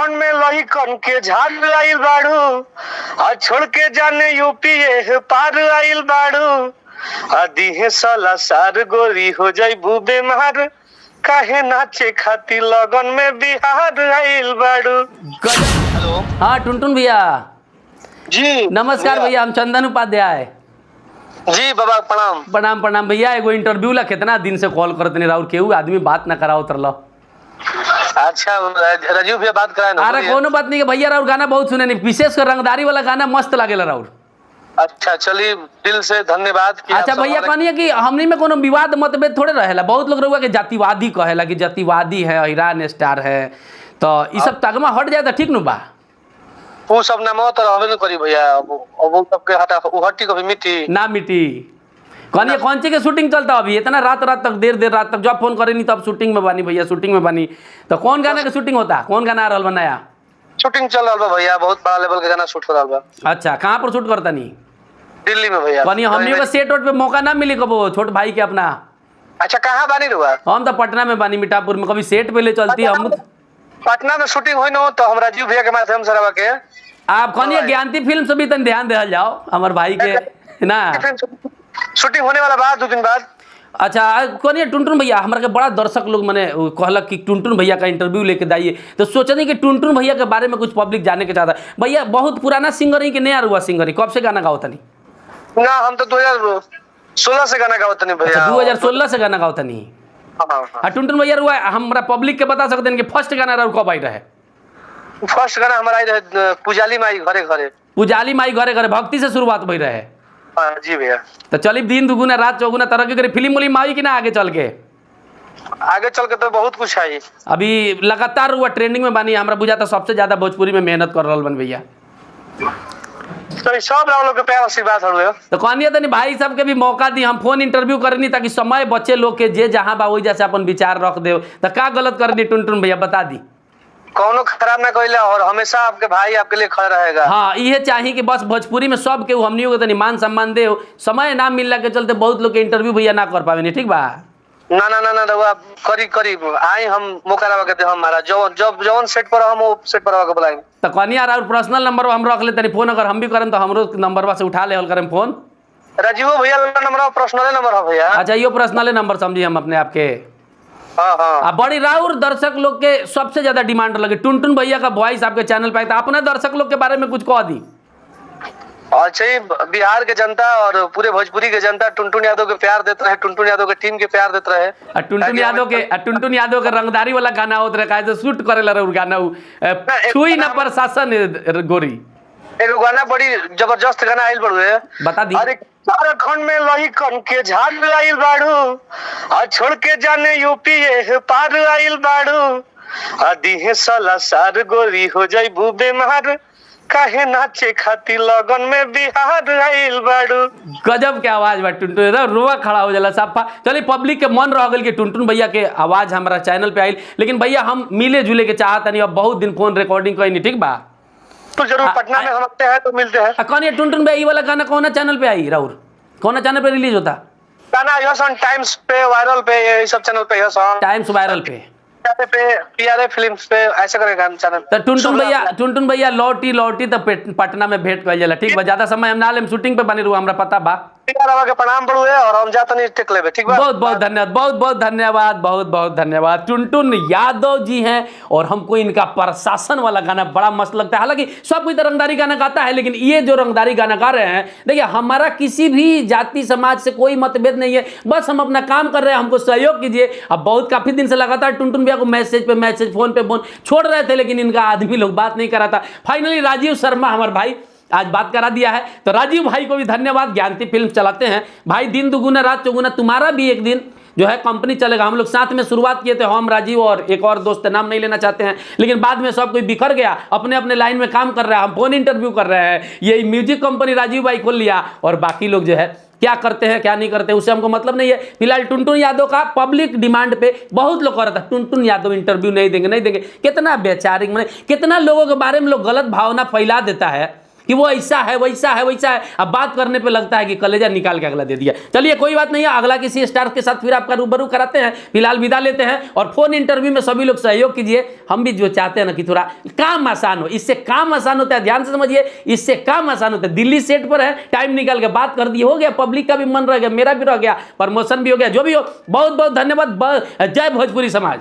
झारखंड में लहिकन के झाड़ आइल बाड़ू आ छोड़ के जाने यूपी पार आइल बाड़ू आ दिहे साला सार गोरी हो जाई बुबे मार काहे नाचे खाती लगन में बिहार आइल बाड़ू। हेलो हाँ टुनटुन भैया जी नमस्कार भैया, हम चंदन उपाध्याय। जी बाबा प्रणाम। प्रणाम प्रणाम भैया। एगो इंटरव्यू ला कितना दिन से कॉल करते नहीं राहुल, केहू आदमी बात ना कराओ उतरलो। अच्छा राजीव भैया बात कराए ना। अरे कोनो बात नहीं भैया, राहुल गाना बहुत सुने नहीं, विशेष कर रंगदारी वाला गाना मस्त लागेला राहुल। अच्छा चलिए दिल से धन्यवाद। अच्छा भैया कहनी कि हमनी में कोनो विवाद मतभेद थोड़े रहेला। बहुत लोग रहुआ के जातिवादी कहेला कि जातिवादी है, ईरान स्टार है, तो ये सब तगमा हट जाए तो ठीक नु बा। वो सब नाम तो रहबे न करी भैया, अब वो सब के हटा उहटी कभी मिटी ना मिटी। कहनी कौन सी के शूटिंग चलता अभी इतना रात तक देर रात तक, जब फोन करे नहीं तब शूटिंग में बानी भैया, शूटिंग में बानी। तो कौन गाना के शूटिंग होता, कौन गाना आ रहा बा नया? शूटिंग चल रहा बा भैया, बहुत बड़ा लेवल के गाना शूट हो रहा बा। अच्छा कहाँ पर शूट करता नहीं? दिल्ली में भैया। कहनी हमनी को सेट वोट पे मौका ना मिली कबो छोट भाई के अपना? अच्छा कहाँ बानी रुआ? हम तो पटना में बानी, मिठापुर में। कभी सेट पे ले चलती हम। पटना में शूटिंग हुई ना तो हम राजीव भैया के माध्यम से रवा के आप कहनी ज्ञानती फिल्म से भी तन ध्यान दे जाओ हमारे भाई के ना। शूटिंग होने वाला बाद 2 दिन बाद। अच्छा कहनी टुनटुन भैया हमारे के बड़ा दर्शक लोग मैंने कहलक कि टुनटुन भैया का इंटरव्यू लेके दाइए, तो सोचनी कि टुनटुन भैया के बारे में कुछ पब्लिक जाने के चाहता है। भैया बहुत पुराना सिंगर ही कि नया रुआ सिंगर ही, कब से गाना गाओ तनी? ना हम तो 2016 से गाना गाओ तनी भैया। 2016 से गाना गाओ तनी। हाँ टुनटुन भैया रुआ हमारा पब्लिक के बता सकते हैं कि फर्स्ट गाना रहा कब आई रहे? फर्स्ट गाना हमारा आई रहे पुजाली माई घरे घरे। पुजाली माई घरे घरे भक्ति से शुरुआत हुई रहे। जी भैया। तो चलिए दिन दुगुना रात चौगुना तरक्की करी, फिल्म उलिम आई कि ना आगे चल के? आगे चल के तो बहुत कुछ है। अभी लगातार हुआ ट्रेंडिंग में बानी, हमारा बुझाता सबसे ज्यादा भोजपुरी में मेहनत कर रहा बन भैया। तो सब लोग के प्यार आशीर्वाद हो। तो कहनी तनी भाई सब के भी मौका दी, हम फोन इंटरव्यू करनी ताकि समय बच्चे लोग के जे जहाँ बा वही जैसे अपन विचार रख दे। तो का गलत करनी टुनटुन भैया बता दी? कौनो खराब ना कइला और हमेशा आपके भाई आपके लिए खड़ा रहेगा। हाँ ये चाहिए कि बस भोजपुरी में सब के हमनियों के तनी मान सम्मान दे। समय ना मिलने के चलते बहुत लोग के इंटरव्यू भैया ना कर पावे। ठीक बा ना ना ना ना रहुआ करीब आई हम मौका रवा के हमारा जब सेट पर हम वो सेट पर रवा के बुलाएंगे। तो कहनी यार और पर्सनल नंबर हम रख ले तनी, फोन अगर हम भी करें तो हमरो नंबर से उठा ले हल करें फोन। राजीव भैया नंबर पर्सनल नंबर है भैया। अच्छा यो पर्सनल नंबर समझिए हम अपने आपके। हाँ हाँ। बड़ी राउर दर्शक लोग के सबसे ज्यादा डिमांड लगे टुनटुन भैया का वॉइस आपके चैनल पे आया था। अपने दर्शक लोग के बारे में कुछ कह दी। अच्छा बिहार के जनता और पूरे भोजपुरी के जनता टुनटुन यादव के प्यार देते रहे, टुनटुन यादव के टीम के प्यार देते रहे। टुनटुन यादव के रंगदारी वाला गाना होत रहे तो शूट करेला रहे गाना छुई ना प्रशासन गोरी। एक गाना बड़ी जबरदस्त गाना आइल बड़ुए, बता दी। अरे झारखंड में लहिकन के झाड़ आइल बाड़ू आ छोड़ के जाने यूपी पार आइल बाड़ू आ दिहे साला सार गोरी हो जाई बुबे मार काहे नाचे खाती लगन में बिहार आइल बाड़ू। गजब के आवाज बा टुनटुन, रुआ खड़ा हो जाला साफा। चलिए पब्लिक के मन रह गल कि टुनटुन भैया के आवाज हमारा चैनल पे आइल, लेकिन भैया हम मिले जुले के चाहत नहीं, अब बहुत दिन फोन रिकॉर्डिंग कहीं नहीं। ठीक बा तो जरूर पटना में हम आते हैं तो मिलते हैं। कौन टुनटुन भैया वाला गाना कौन चैनल पे आई राउर, कौन चैनल पे रिलीज होता? गाना यह टाइम्स पे वायरल पे ये सब चैनल पे टाइम्स वायरल पे पीआरए फिल्म्स पे ऐसे करेगा चैनल। तो टुनटुन भैया लौटी तो पटना में भेंट कर जाला। ठीक बा ज्यादा समय हम ना लेम, शूटिंग पे बनी रहू, हमरा पता बा। के प्रणाम बड़ू है और हम जाते नहीं टेक लेबे। ठीक बा बहुत बहुत धन्यवाद, बहुत बहुत धन्यवाद। टुनटुन यादव जी हैं और हमको इनका प्रशासन वाला गाना बड़ा मस्त लगता है। हालांकि सब कोई तो रंगदारी गाना गाता है, लेकिन ये जो रंगदारी गाना गा रहे हैं, देखिए हमारा किसी भी जाति समाज से कोई मतभेद नहीं है, बस हम अपना काम कर रहे हैं, हमको सहयोग कीजिए। अब बहुत काफी दिन से लगातार टुनटुन भैया को मैसेज पे मैसेज, फोन पे फोन छोड़ रहे थे, लेकिन इनका आदमी लोग बात नहीं करा था। फाइनली राजीव शर्मा हमारे भाई आज बात करा दिया है, तो राजीव भाई को भी धन्यवाद। ज्ञानती फिल्म चलाते हैं भाई, दिन दुगुना रात चौगुना, तुम्हारा भी एक दिन जो है कंपनी चलेगा। हम लोग साथ में शुरुआत किए थे, हम राजीव और एक और दोस्त, नाम नहीं लेना चाहते हैं, लेकिन बाद में सब कोई बिखर गया, अपने अपने लाइन में काम कर रहा है। हम फोन इंटरव्यू कर रहे हैं, ये म्यूजिक कंपनी राजीव भाई खोल लिया, और बाकी लोग जो है क्या करते हैं क्या नहीं करते उससे हमको मतलब नहीं है। फिलहाल टुनटुन यादव का पब्लिक डिमांड पे बहुत लोग कह रहा था टुनटुन यादव इंटरव्यू नहीं देंगे। कितना बेचारिक, कितना लोगों के बारे में लोग गलत भावना फैला देता है कि वो ऐसा है वैसा है वैसा है, अब बात करने पे लगता है कि कलेजा निकाल के अगला दे दिया। चलिए कोई बात नहीं है, अगला किसी स्टार के साथ फिर आपका रूबरू कराते हैं। फिलहाल विदा लेते हैं और फोन इंटरव्यू में सभी लोग सहयोग कीजिए। हम भी जो चाहते हैं ना कि थोड़ा काम आसान हो, इससे काम आसान होता है, ध्यान से समझिए, इससे काम आसान होता है। दिल्ली सेट पर है, टाइम निकाल के बात कर दी, हो गया, पब्लिक का भी मन रह गया, मेरा भी रह गया, प्रमोशन भी हो गया, जो भी हो। बहुत बहुत धन्यवाद। जय भोजपुरी समाज।